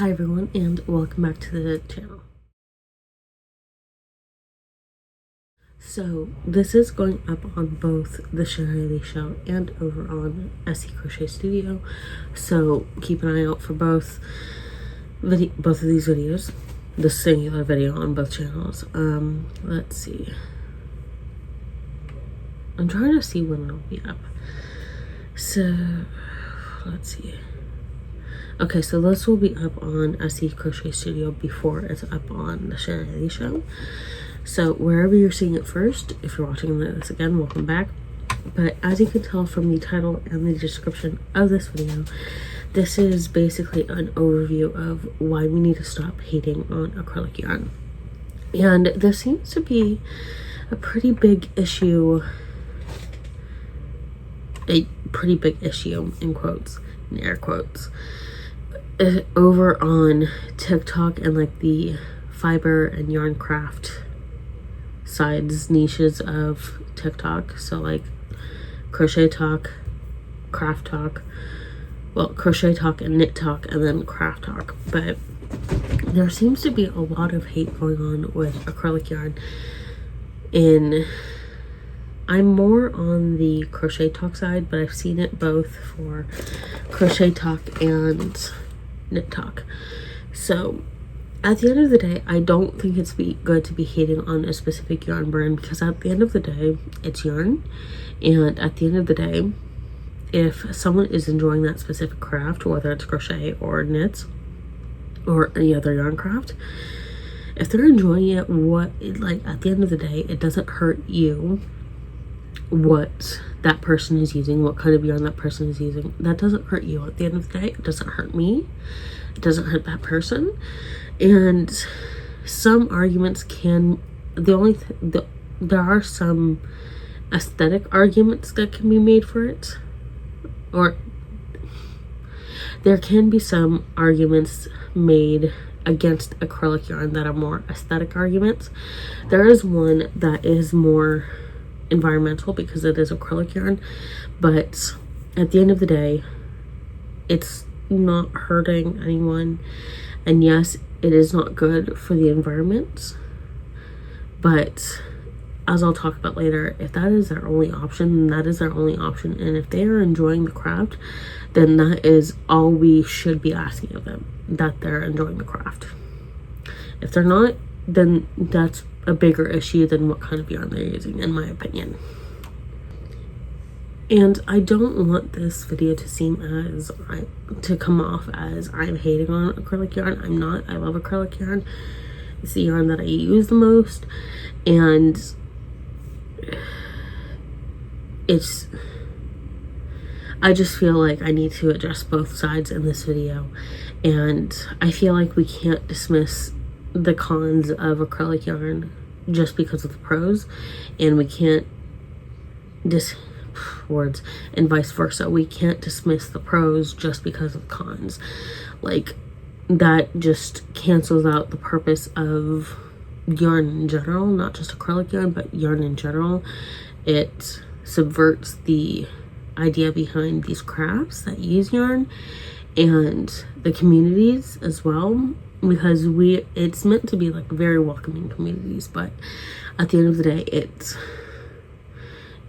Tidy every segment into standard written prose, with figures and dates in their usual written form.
Hi everyone, and welcome back to the channel. So this is going up on both the Shanghai show and over on SE Crochet Studio, so keep an eye out for both of these videos, the singular video on both channels. Let's see, I'm trying to see when it'll be up, so let's see. Okay, so this will be up on SE Crochet Studio before it's up on the Shanghai show. So wherever you're seeing it first, if you're watching this again, welcome back. But as you can tell from the title and the description of this video, this is basically an overview of why we need to stop hating on acrylic yarn. And this seems to be a pretty big issue, in quotes, in air quotes, over on TikTok and like the fiber and yarn craft niches of TikTok. So like crochet talk, craft talk, well, crochet talk and knit talk, and then craft talk. But there seems to be a lot of hate going on with acrylic yarn. I'm more on the crochet talk side, but I've seen it both for crochet talk and knit talk. So at the end of the day, I don't think it's good to be hating on a specific yarn brand, because at the end of the day, it's yarn. And at the end of the day, if someone is enjoying that specific craft, whether it's crochet or knits or any other yarn craft, if they're enjoying it, at the end of the day, it doesn't hurt you what that person is using, what kind of yarn that person is using. That doesn't hurt you. At the end of the day, it doesn't hurt me, it doesn't hurt that person. And some arguments can, there are some aesthetic arguments that can be made for it, or there can be some arguments made against acrylic yarn that are more aesthetic arguments. There is one that is more environmental because it is acrylic yarn, but at the end of the day, it's not hurting anyone. And yes, it is not good for the environment, but as I'll talk about later, if that is their only option, then that is their only option. And if they are enjoying the craft, then that is all we should be asking of them, that they're enjoying the craft. If they're not, then that's a bigger issue than what kind of yarn they're using, in my opinion. And I don't want this video to come off as I'm hating on acrylic yarn. I'm not. I love acrylic yarn. It's the yarn that I use the most, and I just feel like I need to address both sides in this video, and I feel like we can't dismiss the cons of acrylic yarn just because of the pros, and we can't and vice versa. We can't dismiss the pros just because of cons. Like, that just cancels out the purpose of yarn in general, not just acrylic yarn, but yarn in general. It subverts the idea behind these crafts that use yarn and the communities as well, because it's meant to be like very welcoming communities. But at the end of the day,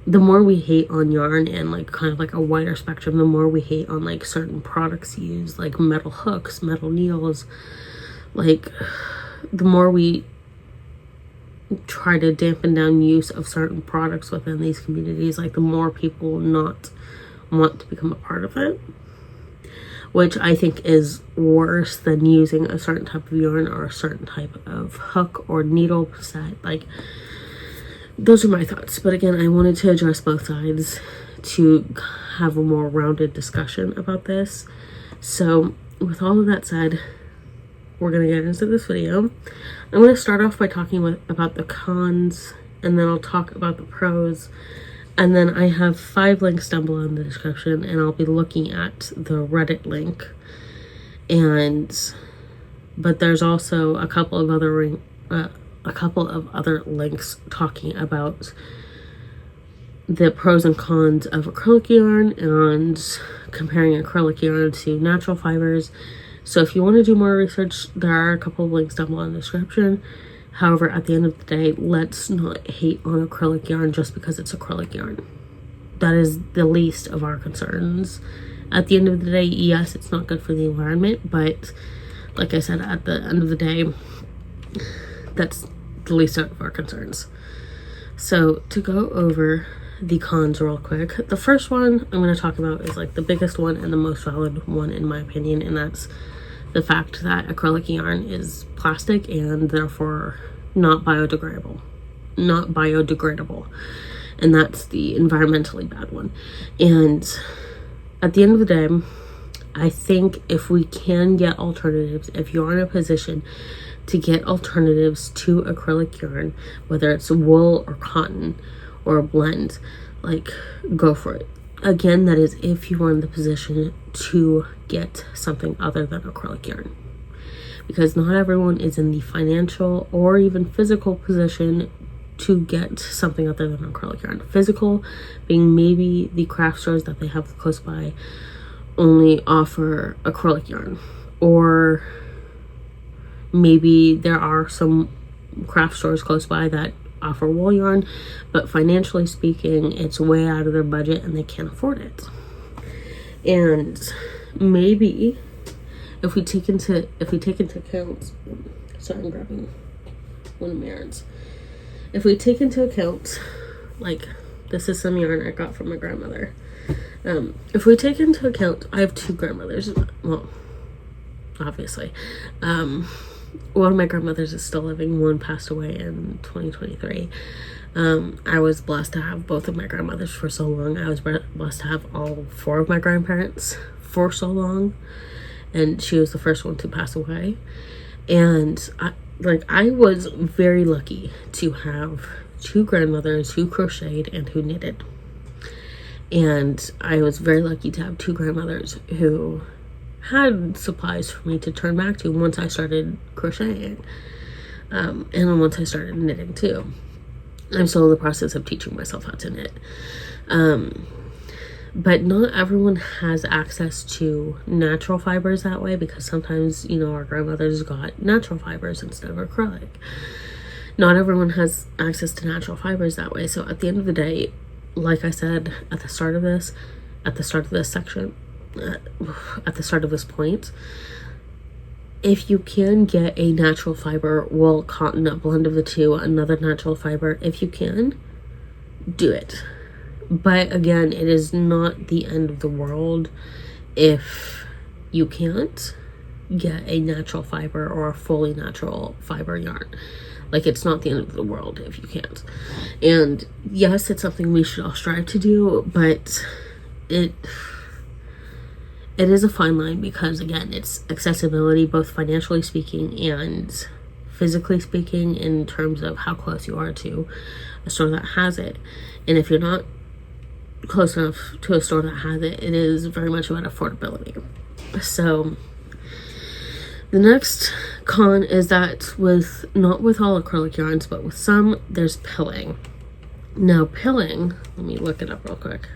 the more we hate on yarn and like kind of like a wider spectrum, the more we hate on like certain products used, like metal hooks, metal needles, like the more we try to dampen down use of certain products within these communities, like the more people not want to become a part of it, which I think is worse than using a certain type of yarn or a certain type of hook or needle set. Like, those are my thoughts. But again, I wanted to address both sides to have a more rounded discussion about this. So with all of that said, we're going to get into this video. I'm going to start off by talking about the cons, and then I'll talk about the pros. And then I have 5 links down below in the description, and I'll be looking at the Reddit link. But there's also a couple of other links talking about the pros and cons of acrylic yarn and comparing acrylic yarn to natural fibers, So if you want to do more research, there are a couple of links down below in the description. However, at the end of the day, let's not hate on acrylic yarn just because it's acrylic yarn. That is the least of our concerns. At the end of the day, yes, it's not good for the environment, but like I said, at the end of the day, that's the least of our concerns. So to go over the cons real quick, the first one I'm going to talk about is like the biggest one and the most valid one in my opinion, and that's the fact that acrylic yarn is plastic and therefore not biodegradable. And that's the environmentally bad one. And at the end of the day, I think if we can get alternatives, if you're in a position to get alternatives to acrylic yarn, whether it's wool or cotton or a blend, like, go for it. Again, that is if you are in the position to get something other than acrylic yarn, because not everyone is in the financial or even physical position to get something other than acrylic yarn. Physical being maybe the craft stores that they have close by only offer acrylic yarn, or maybe there are some craft stores close by that offer wool yarn, but financially speaking, it's way out of their budget and they can't afford it. And maybe if we take into account, sorry, I'm grabbing one of my yarns. If we take into account, like, this is some yarn I got from my grandmother. If we take into account, I have two grandmothers. Well, obviously, one of my grandmothers is still living. One passed away in 2023. I was blessed to have both of my grandmothers for so long. I was blessed to have all four of my grandparents for so long, and she was the first one to pass away. And I was very lucky to have two grandmothers who crocheted and who knitted. And I was very lucky to have two grandmothers who had supplies for me to turn back to once I started crocheting. And then once I started knitting too. I'm still in the process of teaching myself how to knit. But not everyone has access to natural fibers that way, because sometimes, you know, our grandmothers got natural fibers instead of acrylic. Not everyone has access to natural fibers that way. So at the end of the day, like I said at the start of this section, at the start of this point, if you can get a natural fiber, wool, cotton, a blend of the two, another natural fiber, if you can, do it. But again, it is not the end of the world if you can't get a natural fiber or a fully natural fiber yarn. Like, it's not the end of the world if you can't. And yes, it's something we should all strive to do, but it is a fine line, because again, it's accessibility, both financially speaking and physically speaking, in terms of how close you are to a store that has it. And if you're not close enough to a store that has it, it is very much about affordability. So the next con is that not with all acrylic yarns, but with some, there's pilling. Now pilling, let me look it up real quick.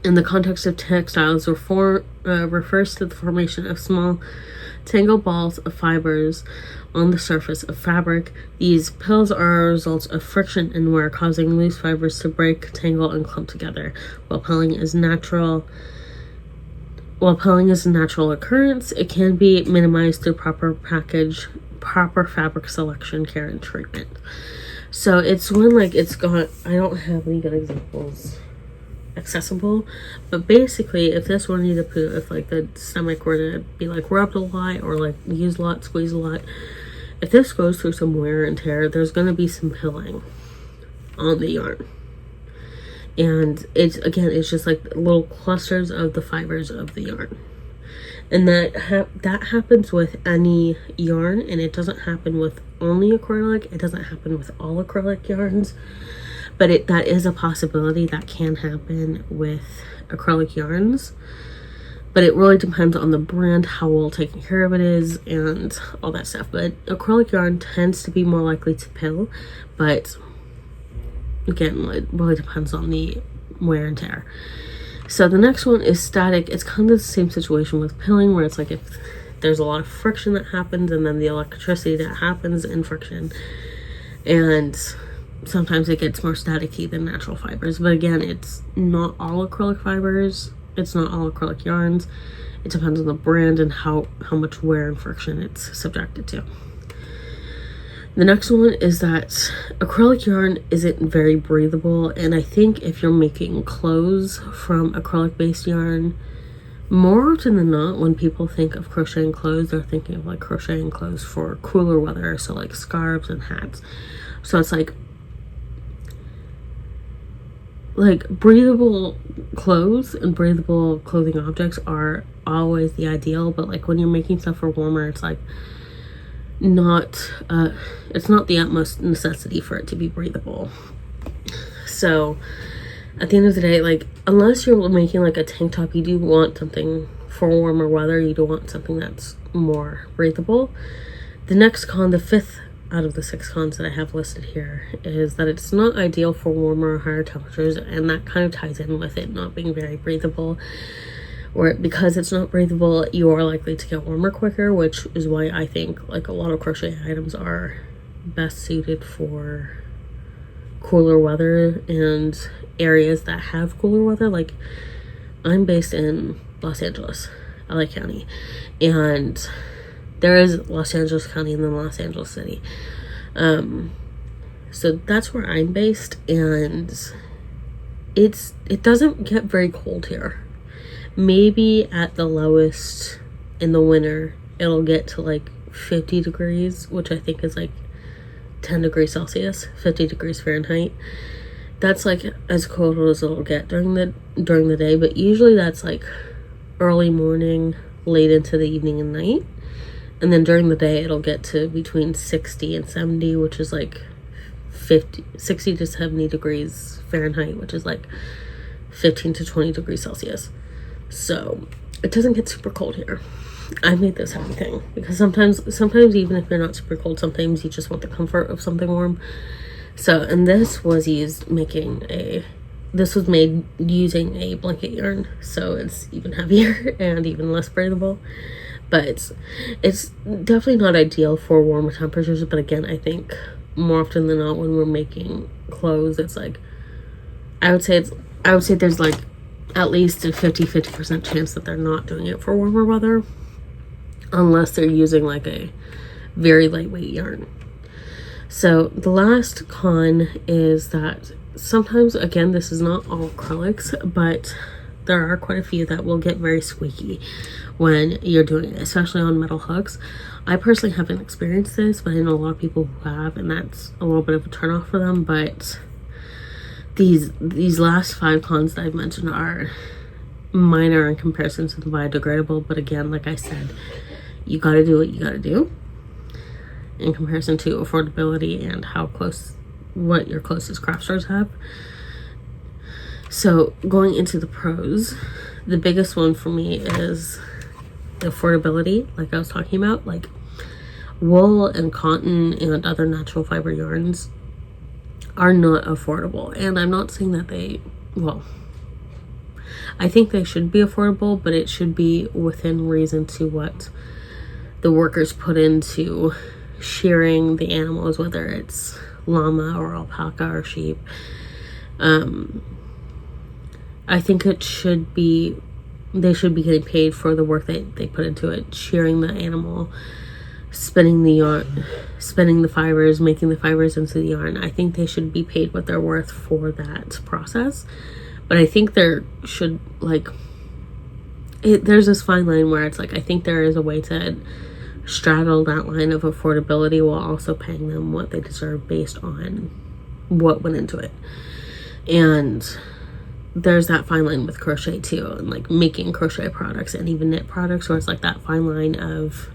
In the context of textiles, refers to the formation of small tangled balls of fibers on the surface of fabric. These pills are a result of friction and wear, causing loose fibers to break, tangle, and clump together. While pilling is a natural occurrence, it can be minimized through proper fabric selection, care, and treatment. So it's when, like, it's got, I don't have any good examples accessible, but basically, if this were needed to poo, if like the stomach were to be like rubbed a lot or like use a lot, squeeze a lot, if this goes through some wear and tear, there's going to be some pilling on the yarn. And it's just like little clusters of the fibers of the yarn. And that happens with any yarn, and it doesn't happen with only acrylic. It doesn't happen with all acrylic yarns, but that is a possibility that can happen with acrylic yarns. But it really depends on the brand, how well taken care of it is, and all that stuff. But acrylic yarn tends to be more likely to pill, but again, it really depends on the wear and tear. So the next one is static. It's kind of the same situation with pilling, where it's like if there's a lot of friction that happens, and then the electricity that happens in friction, and sometimes it gets more staticky than natural fibers. But again, it's not all acrylic fibers, it's not all acrylic yarns. It depends on the brand and how much wear and friction it's subjected to. The next one is that acrylic yarn isn't very breathable, and I think if you're making clothes from acrylic based yarn, more often than not, when people think of crocheting clothes, they're thinking of like crocheting clothes for cooler weather, so like scarves and hats. So it's like breathable clothes and breathable clothing objects are always the ideal, but like when you're making stuff for warmer, it's like it's not the utmost necessity for it to be breathable. So at the end of the day, like unless you're making like a tank top, you do want something for warmer weather. You do want something that's more breathable. The next con, the fifth out of the 6 cons that I have listed here, is that it's not ideal for warmer or higher temperatures, and that kind of ties in with it not being very breathable. Or because it's not breathable, you are likely to get warmer quicker, which is why I think like a lot of crochet items are best suited for cooler weather and areas that have cooler weather. Like I'm based in Los Angeles, LA County, and there is Los Angeles County and then Los Angeles City. So that's where I'm based, and it doesn't get very cold here. Maybe at the lowest in the winter, it'll get to like 50 degrees, which I think is like 10 degrees Celsius, 50 degrees Fahrenheit. That's like as cold as it'll get during the day, but usually that's like early morning, late into the evening and night. And then during the day, it'll get to between 60 and 70, which is like 60 to 70 degrees Fahrenheit, which is like 15 to 20 degrees Celsius. So it doesn't get super cold here. I made this happy thing because sometimes even if you're not super cold, sometimes you just want the comfort of something warm. So, and this was made using a blanket yarn, so it's even heavier and even less breathable. But it's definitely not ideal for warmer temperatures. But again, I think more often than not when we're making clothes, it's like I would say there's like at least a 50% chance that they're not doing it for warmer weather, unless they're using like a very lightweight yarn. So the last con is that sometimes, again, this is not all acrylics, but there are quite a few that will get very squeaky when you're doing it, especially on metal hooks. I personally haven't experienced this, but I know a lot of people who have, and that's a little bit of a turnoff for them. But these last 5 cons that I've mentioned are minor in comparison to the biodegradable. But again, like I said, you gotta do what you gotta do in comparison to affordability and what your closest craft stores have. So going into the pros, the biggest one for me is the affordability, like I was talking about. Like wool and cotton and other natural fiber yarns are not affordable, and I'm not saying that I think they should be affordable, but it should be within reason to what the workers put into shearing the animals, whether it's llama or alpaca or sheep. I think they should be getting paid for the work they put into it, shearing the animal, spinning the yarn, spinning the fibers, making the fibers into the yarn. I think they should be paid what they're worth for that process. But I think there should, there's this fine line where it's like, I think there is a way to straddle that line of affordability while also paying them what they deserve based on what went into it. And there's that fine line with crochet too, and like making crochet products and even knit products, where it's like that fine line of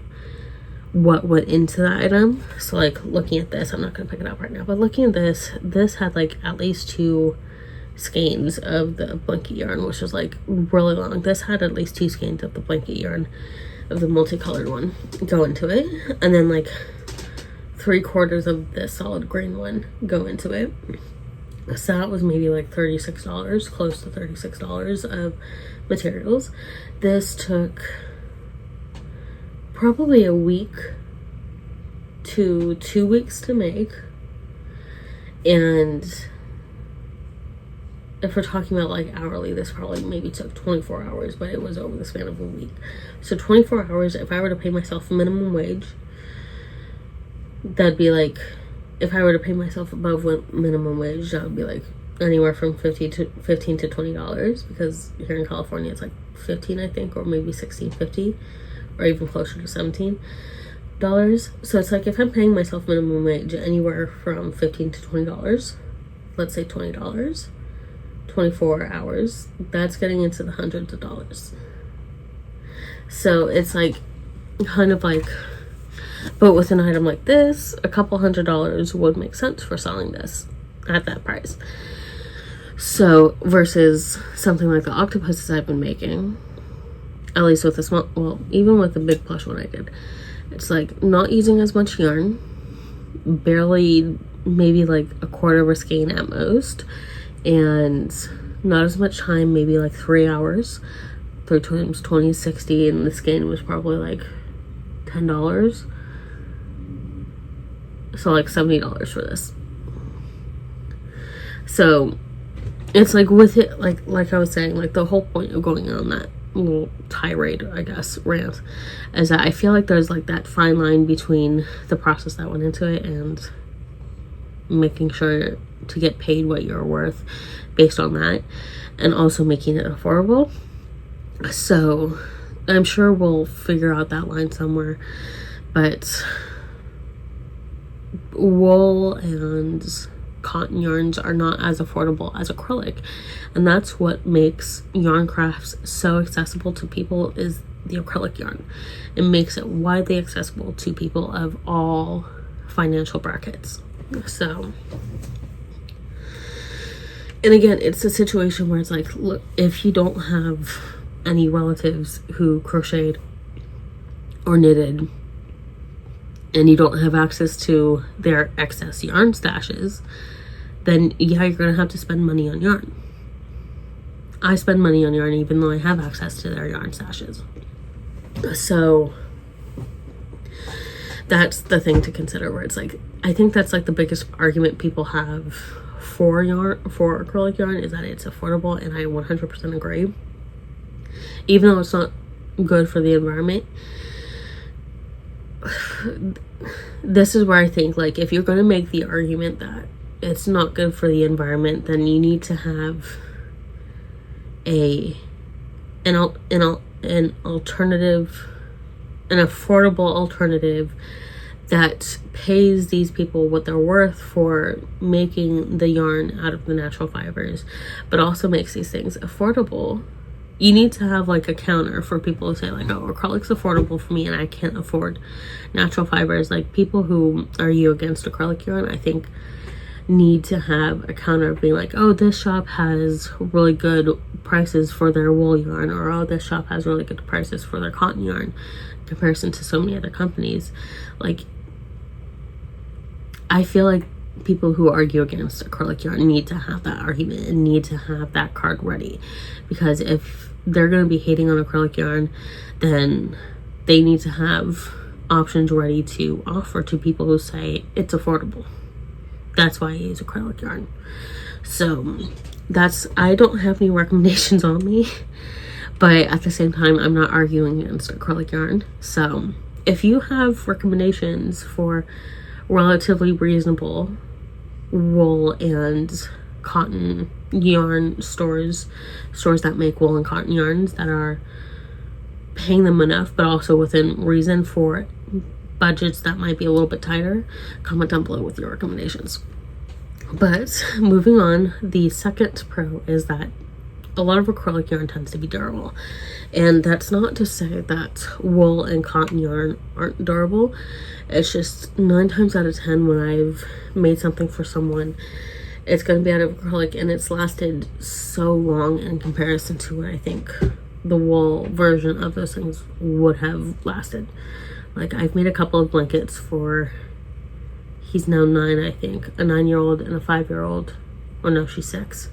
what went into the item. So like looking at this, I'm not gonna pick it up right now, but looking at this had like at least 2 skeins of the blanket yarn, which was like really long. This had at least 2 skeins of the blanket yarn, of the multicolored one, go into it, and then like 3/4 of the solid grain one go into it. So that was maybe like $36, close to $36 of materials. This took probably a week to 2 weeks to make. And if we're talking about like hourly, this probably maybe took 24 hours, but it was over the span of a week. So 24 hours, if I were to pay myself minimum wage, that'd be like, if I were to pay myself above minimum wage, that would be like anywhere from $15 to $20, because here in California it's like 15, I think, or maybe $16.50, or even closer to $17. So it's like if I'm paying myself minimum wage anywhere from $15 to $20, let's say $20, 24 hours, that's getting into the hundreds of dollars. So it's like kind of like, but with an item like this, a couple $100s would make sense for selling this at that price. So versus something like the octopuses I've been making, at least with the small, well, even with the big plush one I did, it's like not using as much yarn, barely, maybe like a quarter of a skein at most, and not as much time, maybe like 3 hours, 3 times 20, 60, and the skein was probably like $10. So like $70 for this. So it's like with it, like I was saying, like the whole point of going on that little tirade, I guess, rant, is that I feel like there's like that fine line between the process that went into it and making sure to get paid what you're worth based on that, and also making it affordable. So I'm sure we'll figure out that line somewhere, but wool and cotton yarns are not as affordable as acrylic, and that's what makes yarn crafts so accessible to people, is the acrylic yarn. It makes it widely accessible to people of all financial brackets. So, and again, it's a situation where it's like, look, if you don't have any relatives who crocheted or knitted, and you don't have access to their excess yarn stashes, then yeah, you're gonna have to spend money on yarn. I spend money on yarn even though I have access to their yarn stashes. So that's the thing to consider, where it's like, I think that's like the biggest argument people have for acrylic yarn, is that it's affordable, and I 100% agree. Even though it's not good for the environment, this is where I think, like, if you're going to make the argument that it's not good for the environment, then you need to have an alternative, an affordable alternative that pays these people what they're worth for making the yarn out of the natural fibers, but also makes these things affordable. You need to have like a counter for people to say like, oh, acrylic's affordable for me and I can't afford natural fibers. Like, people who argue against acrylic yarn, I think, need to have a counter of being like, oh, this shop has really good prices for their wool yarn, or oh, this shop has really good prices for their cotton yarn in comparison to so many other companies. Like, I feel like people who argue against acrylic yarn need to have that argument and need to have that card ready, because if they're going to be hating on acrylic yarn, then they need to have options ready to offer to people who say it's affordable. That's why I use acrylic yarn. So I don't have any recommendations on me, but at the same time, I'm not arguing against acrylic yarn. So if you have recommendations for relatively reasonable wool and cotton yarn stores that make wool and cotton yarns that are paying them enough but also within reason for budgets that might be a little bit tighter, comment down below with your recommendations. But moving on, the second pro is that a lot of acrylic yarn tends to be durable, and that's not to say that wool and cotton yarn aren't durable. It's just 9 times out of 10 when I've made something for someone, it's going to be out of acrylic, and it's lasted so long in comparison to what I think the wool version of those things would have lasted. Like, I've made a couple of blankets for, he's now 9, I think, a 9-year-old and a 5-year-old Oh no, she's 6.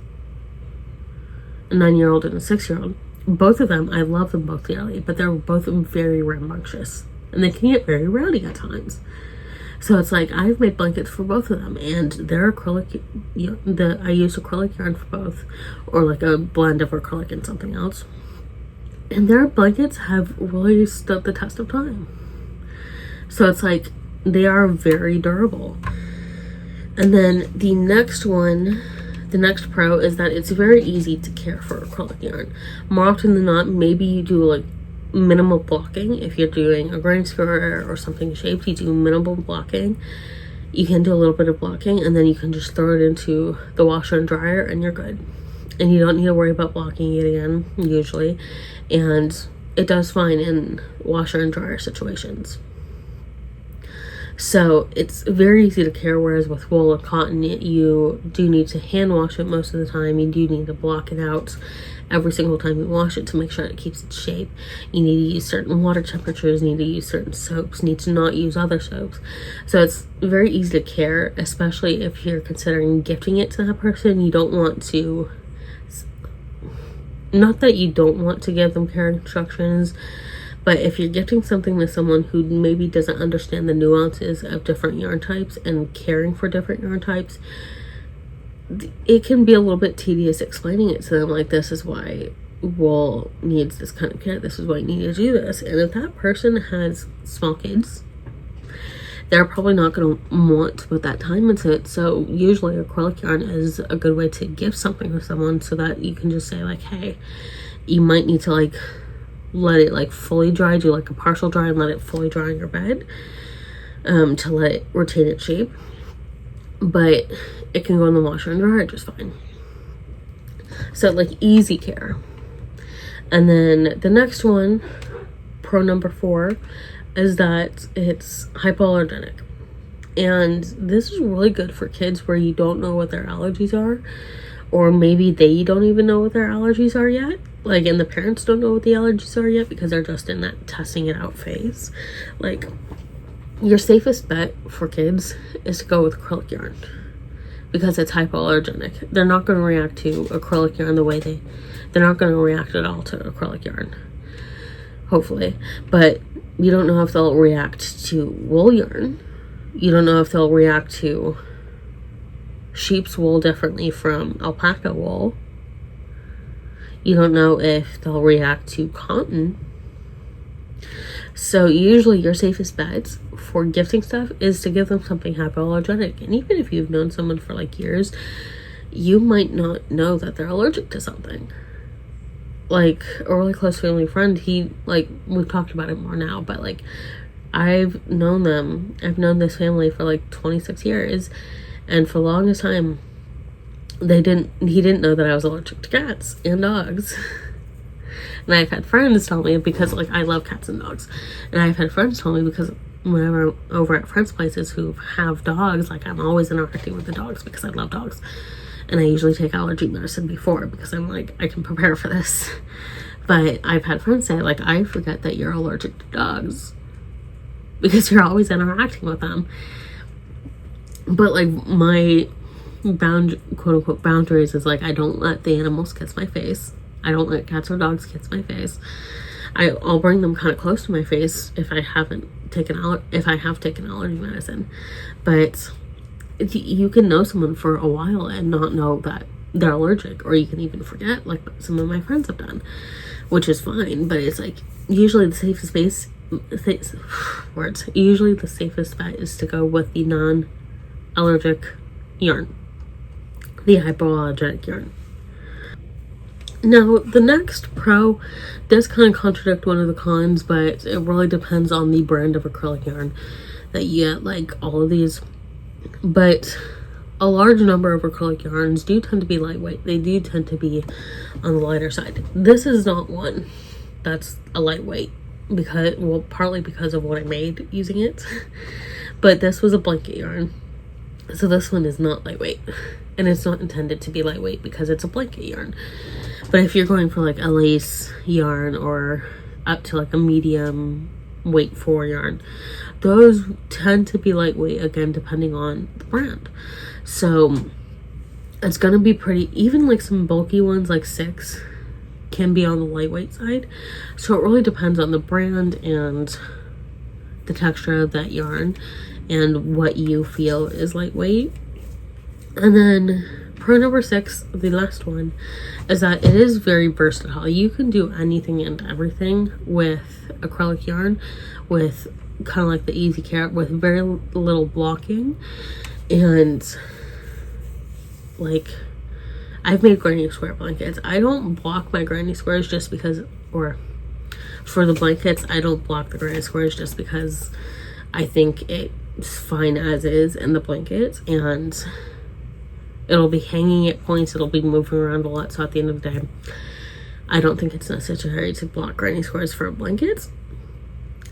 A 9-year-old and a 6-year-old. Both of them, I love them both dearly, but they're both very rambunctious. And they can get very rowdy at times. So it's like, I've made blankets for both of them, and they're acrylic, I use acrylic yarn for both, or like a blend of acrylic and something else. And their blankets have really stood the test of time. So it's like, they are very durable. And then the next pro is that it's very easy to care for acrylic yarn. More often than not, maybe you do like minimal blocking. If you're doing a grain skirt or something shaped, you do minimal blocking. You can do a little bit of blocking, and then you can just throw it into the washer and dryer, and you're good. And you don't need to worry about blocking it again, usually. And it does fine in washer and dryer situations. So it's very easy to care, whereas with wool and cotton, you do need to hand wash it most of the time. You do need to block it out every single time you wash it to make sure it keeps its shape. You need to use certain water temperatures, need to use certain soaps, need to not use other soaps. So it's very easy to care, especially if you're considering gifting it to that person. You don't want to, not that you don't want to give them care instructions, but if you're gifting something to someone who maybe doesn't understand the nuances of different yarn types and caring for different yarn types, it can be a little bit tedious explaining it to them, like, this is why wool needs this kind of care, this is why you need to do this. And if that person has small kids, they're probably not going to want to put that time into it. So usually acrylic yarn is a good way to gift something to someone, so that you can just say like, hey, you might need to like let it like fully dry, do like a partial dry and let it fully dry on your bed, to let it retain its shape. But it can go in the washer and dryer just fine. So like, easy care. And then the next one, pro number 4, is that it's hypoallergenic. And this is really good for kids where you don't know what their allergies are, or maybe they don't even know what their allergies are yet. Like, and the parents don't know what the allergies are yet because they're just in that testing it out phase. Like, your safest bet for kids is to go with acrylic yarn because it's hypoallergenic. They're not going to react to acrylic yarn they're not going to react at all to acrylic yarn, hopefully. But you don't know if they'll react to wool yarn. You don't know if they'll react to sheep's wool differently from alpaca wool. You don't know if they'll react to cotton. So usually your safest bet for gifting stuff is to give them something hypoallergenic. And even if you've known someone for like years, you might not know that they're allergic to something. Like a really close family friend, we've talked about it more now, but like, I've known this family for like 26 years, and for the longest time he didn't know that I was allergic to cats and dogs. And I've had friends tell me, because like, I love cats and dogs, and I've had friends tell me, because whenever I'm over at friends' places who have dogs, like, I'm always interacting with the dogs because I love dogs. And I usually take allergy medicine before, because I'm like, I can prepare for this. But I've had friends say, like, I forget that you're allergic to dogs because you're always interacting with them. But like, my quote unquote boundaries is like, I don't let the animals kiss my face. I don't let cats or dogs kiss my face. I'll bring them kind of close to my face if I have taken allergy medicine. But you can know someone for a while and not know that they're allergic, or you can even forget, like some of my friends have done, which is fine. But it's like, usually the safest bet is to go with the non-allergic yarn, the hypoallergenic yarn. Now, the next pro does kind of contradict one of the cons, but it really depends on the brand of acrylic yarn that you get, like all of these. But a large number of acrylic yarns do tend to be lightweight. They do tend to be on the lighter side. This is not one that's a lightweight, partly because of what I made using it. But this was a blanket yarn. So this one is not lightweight. And it's not intended to be lightweight because it's a blanket yarn. But if you're going for like a lace yarn, or up to like a medium weight 4 yarn, those tend to be lightweight, again, depending on the brand. So it's gonna be pretty, even like some bulky ones like 6 can be on the lightweight side. So it really depends on the brand and the texture of that yarn and what you feel is lightweight. And then pro number 6, the last one, is that it is very versatile. You can do anything and everything with acrylic yarn, with kind of like the easy carrot, with very little blocking. And like, I've made granny square blankets. I don't block my granny squares just because, or for the blankets, I don't block the granny squares just because I think it's fine as is in the blankets, and it'll be hanging at points, it'll be moving around a lot. So at the end of the day, I don't think it's necessary to block granny squares for blankets.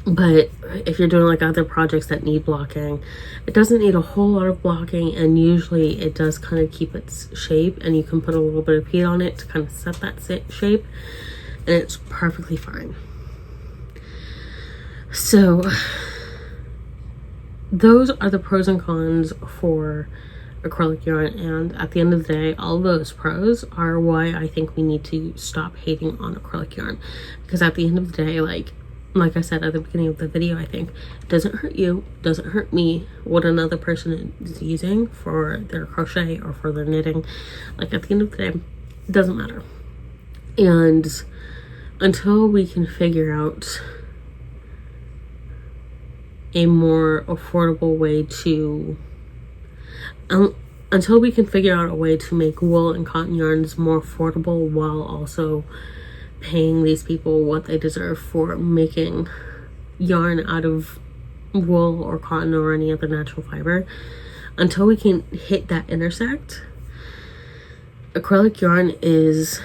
But if you're doing like other projects that need blocking, it doesn't need a whole lot of blocking, and usually it does kind of keep its shape, and you can put a little bit of heat on it to kind of set that shape, and it's perfectly fine. So those are the pros and cons for acrylic yarn, and at the end of the day, all those pros are why I think we need to stop hating on acrylic yarn, because at the end of the day, like I said at the beginning of the video, I think it doesn't hurt you, doesn't hurt me what another person is using for their crochet or for their knitting. Like at the end of the day, it doesn't matter. And until we can figure out a more affordable way to until we can figure out a way to make wool and cotton yarns more affordable while also paying these people what they deserve for making yarn out of wool or cotton or any other natural fiber, until we can hit that intersect, acrylic yarn is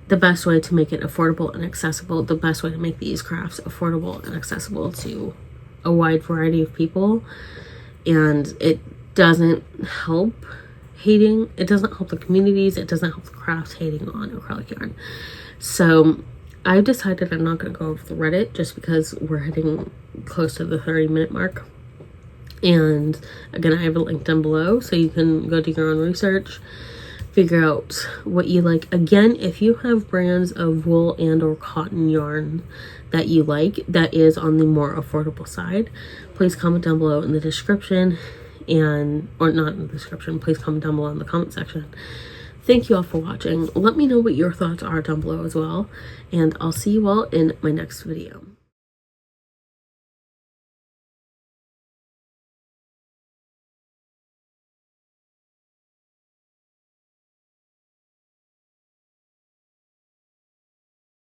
the best way to make it affordable and accessible, the best way to make these crafts affordable and accessible to a wide variety of people. And it doesn't help hating, it doesn't help the communities, it doesn't help the crafts hating on acrylic yarn. So I've decided I'm not going to go over the Reddit just because we're hitting close to the 30-minute mark. And again, I have a link down below so you can go do your own research, figure out what you like. Again, if you have brands of wool and or cotton yarn that you like that is on the more affordable side, please comment down below in the description, and or not in the description, please comment down below in the comment section. Thank you all for watching. Let me know what your thoughts are down below as well, and I'll see you all in my next video.